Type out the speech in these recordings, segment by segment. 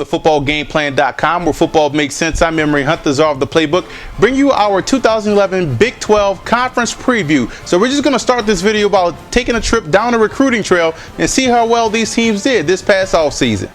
footballgameplan.com, where football makes sense. I'm Emery Hunt, the czar of the playbook, bring you our 2011 Big 12 Conference Preview. So we're just going to start this video about taking a trip down the recruiting trail and see how well these teams did this past offseason.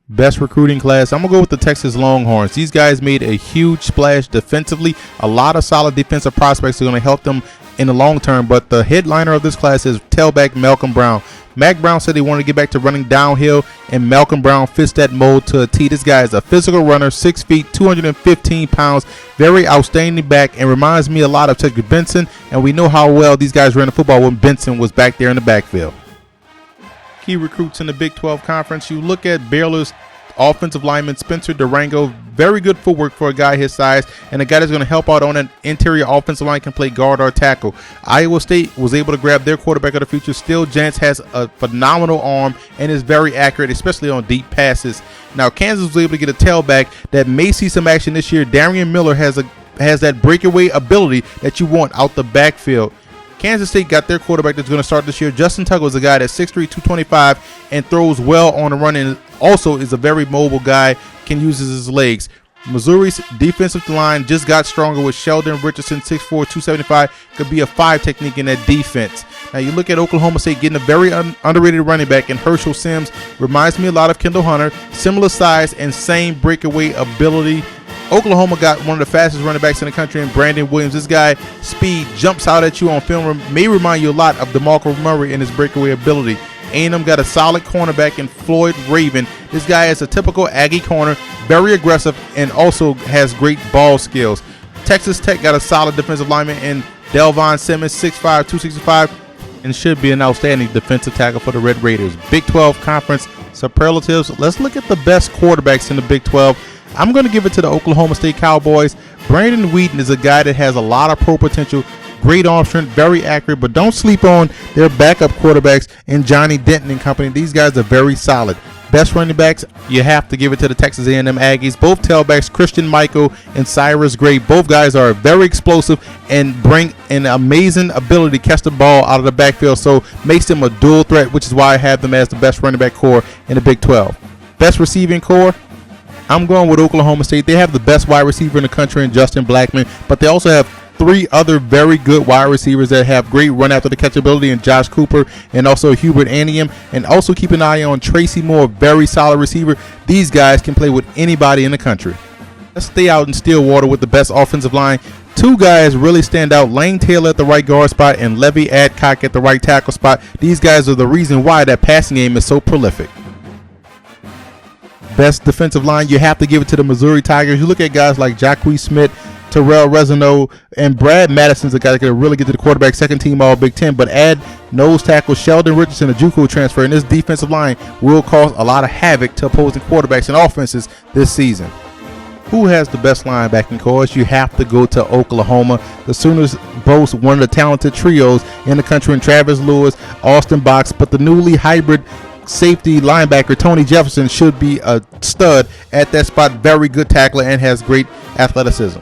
Best recruiting class, I'm going to go with the Texas Longhorns. These guys made a huge splash defensively. A lot of solid defensive prospects are going to help them in the long term, but the headliner of this class is tailback Malcolm Brown. Mac Brown said he wanted to get back to running downhill, and Malcolm Brown fits that mold to a T. This guy is a physical runner, 6 feet, 215 pounds, very outstanding back, and reminds me a lot of Cedric Benson, and we know how well these guys ran the football when Benson was back there in the backfield. Key recruits in the Big 12 Conference, you look at Baylor's offensive lineman Spencer Durango, very good footwork for a guy his size, and a guy that's going to help out on an interior offensive line, can play guard or tackle. Iowa State was able to grab their quarterback of the future. Still, Jantz has a phenomenal arm and is very accurate, especially on deep passes. Now, Kansas was able to get a tailback that may see some action this year. Darian Miller has that breakaway ability that you want out the backfield. Kansas State got their quarterback that's going to start this year. Justin Tuggle is a guy that's 6'3", 225, and throws well on the run, and also is a very mobile guy, can use his legs. Missouri's defensive line just got stronger with Sheldon Richardson, 6'4", 275, could be a 5 technique in that defense. Now you look at Oklahoma State getting a very underrated running back in Herschel Sims. Reminds me a lot of Kendall Hunter, similar size and same breakaway ability. Oklahoma got one of the fastest running backs in the country in Brandon Williams. This guy, speed, jumps out at you on film, may remind you a lot of DeMarco Murray in his breakaway ability. A&M got a solid cornerback in Floyd Raven. This guy is a typical Aggie corner, very aggressive, and also has great ball skills. Texas Tech got a solid defensive lineman in Delvon Simmons, 6'5", 265, and should be an outstanding defensive tackle for the Red Raiders. Big 12 Conference superlatives. Let's look at the best quarterbacks in the Big 12. I'm going to give it to the Oklahoma State Cowboys. Brandon Wheaton is a guy that has a lot of pro potential, great arm strength, very accurate, but don't sleep on their backup quarterbacks in Johnny Denton and company. These guys are very solid. Best running backs, you have to give it to the Texas A&M Aggies. Both tailbacks, Christian Michael and Cyrus Gray, both guys are very explosive and bring an amazing ability to catch the ball out of the backfield, so makes them a dual threat, which is why I have them as the best running back core in the Big 12. Best receiving core, I'm going with Oklahoma State. They have the best wide receiver in the country in Justin Blackman, but they also have 3 other very good wide receivers that have great run after the catch ability in Josh Cooper and also Hubert Anium. And also keep an eye on Tracy Moore, very solid receiver. These guys can play with anybody in the country. Let's stay out in Stillwater with the best offensive line. 2 guys really stand out, Lane Taylor at the right guard spot and Levy Adcock at the right tackle spot. These guys are the reason why that passing game is so prolific. Best defensive line, you have to give it to the Missouri Tigers. You look at guys like Jacque Smith, Terrell Rezano, and Brad Madison's a guy that can really get to the quarterback, second team all Big Ten, but add nose tackle Sheldon Richardson, a JUCO transfer, and this defensive line will cause a lot of havoc to opposing quarterbacks and offenses this season. Who has the best linebacking core? You have to go to Oklahoma. The Sooners boast one of the talented trios in the country in Travis Lewis, Austin Box, but the newly hybrid safety linebacker Tony Jefferson should be a stud at that spot. Very good tackler and has great athleticism.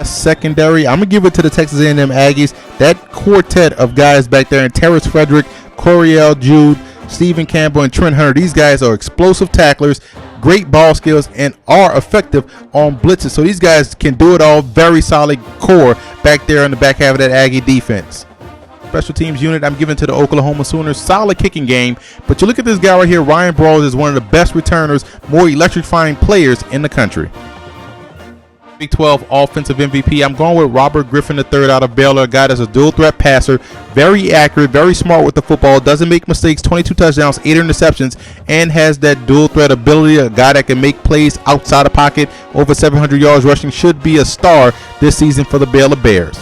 Secondary, I'm gonna give it to the Texas A&M Aggies. That quartet of guys back there in Terrence Frederick, Coriel Jude, Stephen Campbell, and Trent Hunter. These guys are explosive tacklers, great ball skills, and are effective on blitzes. So these guys can do it all. Very solid core back there in the back half of that Aggie defense. Special teams unit, I'm giving to the Oklahoma Sooners. Solid kicking game, but you look at this guy right here, Ryan Brawls is one of the best returners, more electrifying players in the country. Big 12 offensive MVP, I'm going with Robert Griffin III out of Baylor, a guy that's a dual threat passer, very accurate, very smart with the football, doesn't make mistakes, 22 touchdowns, 8 interceptions, and has that dual threat ability, a guy that can make plays outside the pocket, over 700 yards rushing, should be a star this season for the Baylor Bears.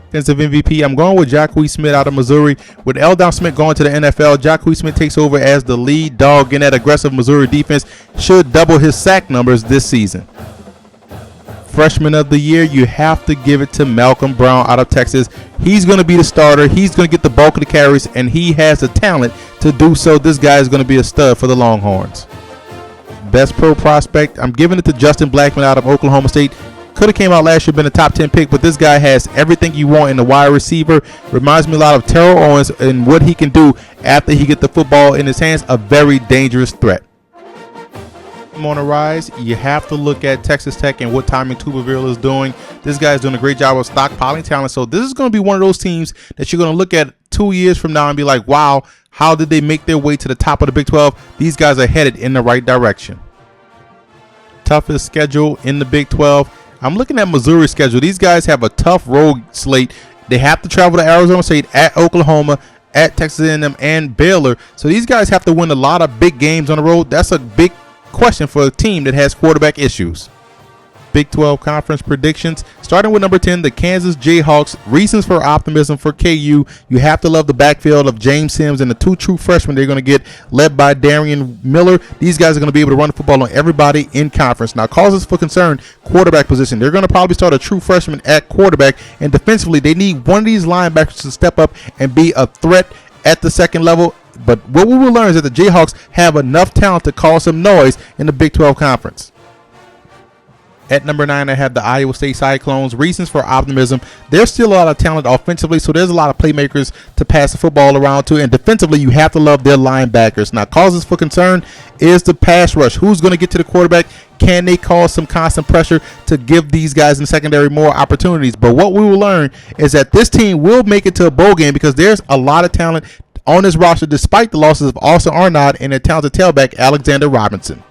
Defensive MVP, I'm going with Jacque Smith out of Missouri. With Eldon Smith going to the NFL, Jacque Smith takes over as the lead dog in that aggressive Missouri defense, should double his sack numbers this season. Freshman of the year, you have to give it to Malcolm Brown out of Texas. He's going to be the starter. He's going to get the bulk of the carries, and he has the talent to do so. This guy is going to be a stud for the Longhorns. Best pro prospect, I'm giving it to Justin Blackman out of Oklahoma State. Could have came out last year, been a top 10 pick, but this guy has everything you want in the wide receiver. Reminds me a lot of Terrell Owens and what he can do after he gets the football in his hands. A very dangerous threat. On the rise, you have to look at Texas Tech and what Tommy Tuberville is doing. This guy's doing a great job of stockpiling talent. So this is going to be one of those teams that you're going to look at 2 years from now and be like, wow, how did they make their way to the top of the Big 12? These guys are headed in the right direction. Toughest schedule in the Big 12. I'm looking at Missouri's schedule. These guys have a tough road slate. They have to travel to Arizona State, at Oklahoma, at Texas A&M, and Baylor. So these guys have to win a lot of big games on the road. That's a big question for a team that has quarterback issues. Big 12 conference predictions, starting with number 10, the Kansas Jayhawks. Reasons for optimism for KU. You have to love the backfield of James Sims and the two true freshmen they're going to get, led by Darian Miller. These guys are going to be able to run the football on everybody in conference. Now, causes for concern, quarterback position. They're going to probably start a true freshman at quarterback, and defensively, they need one of these linebackers to step up and be a threat at the second level. But what we will learn is that the Jayhawks have enough talent to cause some noise in the Big 12 Conference. At number 9, I have the Iowa State Cyclones. Reasons for optimism. There's still a lot of talent offensively, so there's a lot of playmakers to pass the football around to. And defensively, you have to love their linebackers. Now, causes for concern is the pass rush. Who's going to get to the quarterback? Can they cause some constant pressure to give these guys in the secondary more opportunities? But what we will learn is that this team will make it to a bowl game because there's a lot of talent on this roster, despite the losses of Austin Arnott and their talented tailback Alexander Robinson.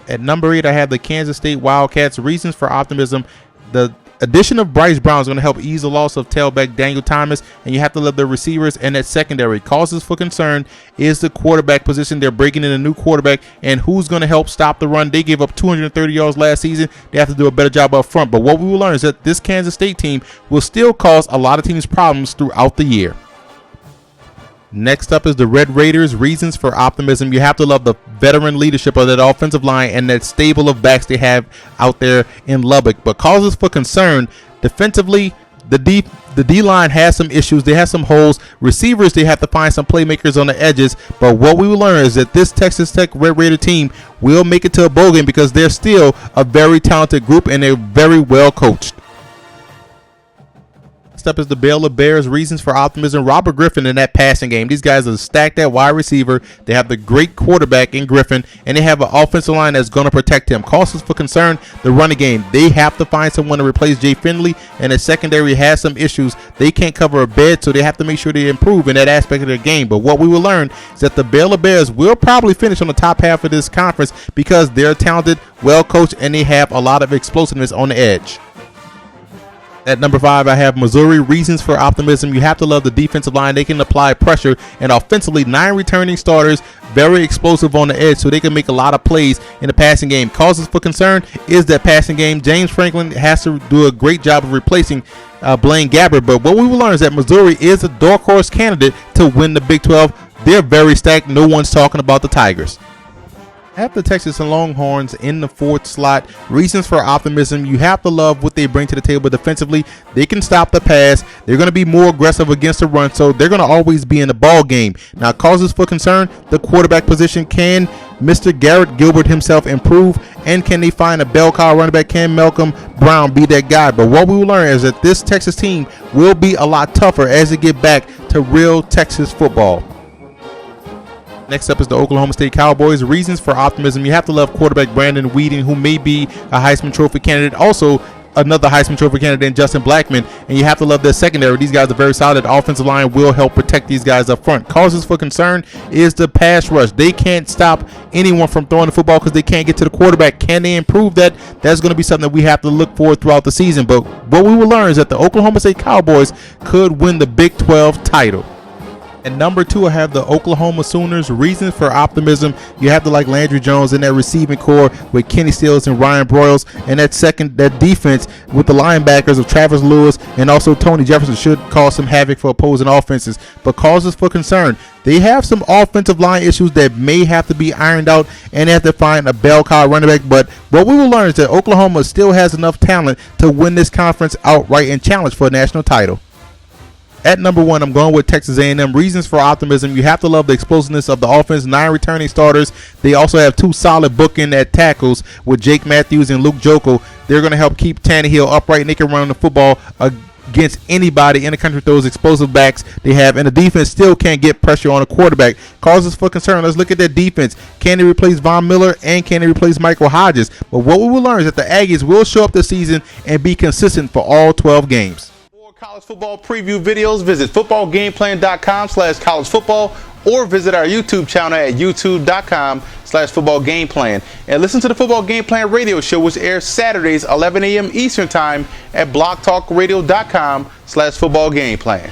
At number 8, I have the Kansas State Wildcats. Reasons for optimism. The addition of Bryce Brown is going to help ease the loss of tailback Daniel Thomas, and you have to love the receivers and that secondary. Causes for concern is the quarterback position. They're breaking in a new quarterback, and who's going to help stop the run? They gave up 230 yards last season. They have to do a better job up front. But what we will learn is that this Kansas State team will still cause a lot of teams problems throughout the year. Next up is the Red Raiders. Reasons for optimism. You have to love the veteran leadership of that offensive line and that stable of backs they have out there in Lubbock. But causes for concern, defensively, the D-line has some issues. They have some holes. Receivers, they have to find some playmakers on the edges. But what we will learn is that this Texas Tech Red Raider team will make it to a bowl game because they're still a very talented group and they're very well coached. Next up is the Baylor Bears. Reasons for optimism. Robert Griffin in that passing game. These guys are stacked at wide receiver. They have the great quarterback in Griffin, and they have an offensive line that's going to protect him. Causes for concern, the running game. They have to find someone to replace Jay Finley, and the secondary has some issues. They can't cover a bed, so they have to make sure they improve in that aspect of their game. But what we will learn is that the Baylor Bears will probably finish on the top half of this conference because they're talented, well coached, and they have a lot of explosiveness on the edge. At number 5, I have Missouri. Reasons for optimism. You have to love the defensive line. They can apply pressure, and offensively, 9 returning starters, very explosive on the edge, so they can make a lot of plays in the passing game. Causes for concern is that passing game. James Franklin has to do a great job of replacing Blaine Gabbert, but what we will learn is that Missouri is a dark horse candidate to win the Big 12. They're very stacked. No one's talking about the Tigers. Have the Texas and Longhorns in the 4th slot. Reasons for optimism. You have to love what they bring to the table defensively. They can stop the pass. They're going to be more aggressive against the run, so they're going to always be in the ball game. Now, causes for concern, the quarterback position. Can Mr. Garrett Gilbert himself improve, and can they find a bell cow running back? Can Malcolm Brown be that guy? But what we will learn is that this Texas team will be a lot tougher as they get back to real Texas football. Next up is the Oklahoma State Cowboys. Reasons for optimism. You have to love quarterback Brandon Weeden, who may be a Heisman Trophy candidate. Also, another Heisman Trophy candidate in Justin Blackman. And you have to love their secondary. These guys are very solid. The offensive line will help protect these guys up front. Causes for concern is the pass rush. They can't stop anyone from throwing the football because they can't get to the quarterback. Can they improve that? That's going to be something that we have to look for throughout the season. But what we will learn is that the Oklahoma State Cowboys could win the Big 12 title. At number 2, I have the Oklahoma Sooners. Reasons for optimism. You have to like Landry Jones in that receiving core with Kenny Stills and Ryan Broyles, and that defense with the linebackers of Travis Lewis and also Tony Jefferson should cause some havoc for opposing offenses. But causes for concern, they have some offensive line issues that may have to be ironed out, and they have to find a bell cow running back. But what we will learn is that Oklahoma still has enough talent to win this conference outright and challenge for a national title. At number 1, I'm going with Texas A&M. Reasons for optimism. You have to love the explosiveness of the offense. 9 returning starters. They also have 2 solid bookend at tackles with Jake Matthews and Luke Joko. They're going to help keep Tannehill upright, and they can run the football against anybody in the country with those explosive backs they have, and the defense still can't get pressure on a quarterback. Causes for concern. Let's look at that defense. Can they replace Von Miller, and can they replace Michael Hodges? But what we will learn is that the Aggies will show up this season and be consistent for all 12 games. For college football preview videos, visit footballgameplan.com/collegefootball or visit our YouTube channel at youtube.com/footballgameplan. And listen to the Football Game Plan radio show, which airs Saturdays 11 a.m. Eastern Time at blogtalkradio.com/footballgameplan.